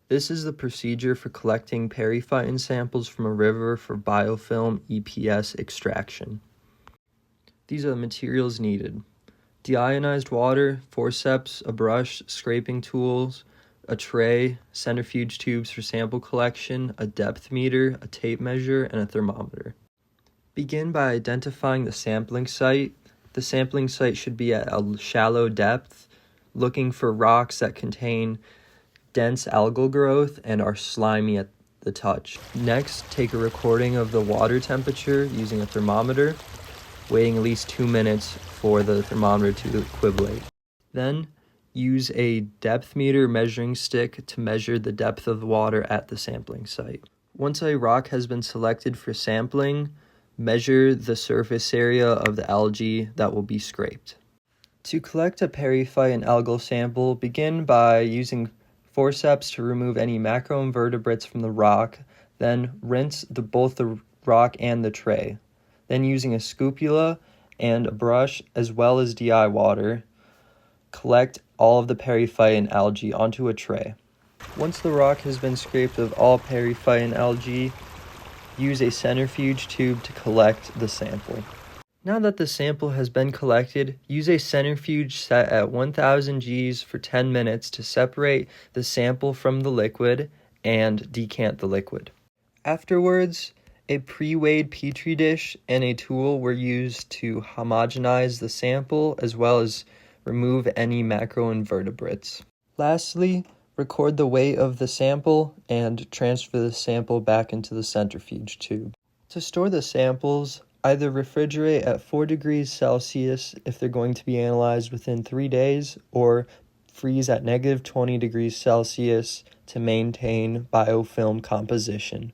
This is the procedure for collecting periphyton samples from a river for biofilm EPS extraction. These are the materials needed: deionized water, forceps, a brush, scraping tools, a tray, centrifuge tubes for sample collection, a depth meter, a tape measure, and a thermometer. Begin by identifying the sampling site. The sampling site should be at a shallow depth, looking for rocks that contain dense algal growth and are slimy at the touch. Next, take a recording of the water temperature using a thermometer, waiting at least 2 minutes for the thermometer to equilibrate. Then, use a depth meter measuring stick to measure the depth of the water at the sampling site. Once a rock has been selected for sampling, measure the surface area of the algae that will be scraped. To collect a periphyton algal sample, begin by using forceps to remove any macroinvertebrates from the rock, then rinse both the rock and the tray. Then using a scopula and a brush as well as DI water, collect all of the periphyton algae onto a tray. Once the rock has been scraped of all periphyton algae, use a centrifuge tube to collect the sample. Now that the sample has been collected, use a centrifuge set at 1000 Gs for 10 minutes to separate the sample from the liquid and decant the liquid. Afterwards, a pre-weighed petri dish and a tool were used to homogenize the sample as well as remove any macroinvertebrates. Lastly, record the weight of the sample and transfer the sample back into the centrifuge tube. To store the samples, either refrigerate at 4 degrees Celsius if they're going to be analyzed within 3 days, or freeze at -20 degrees Celsius to maintain biofilm composition.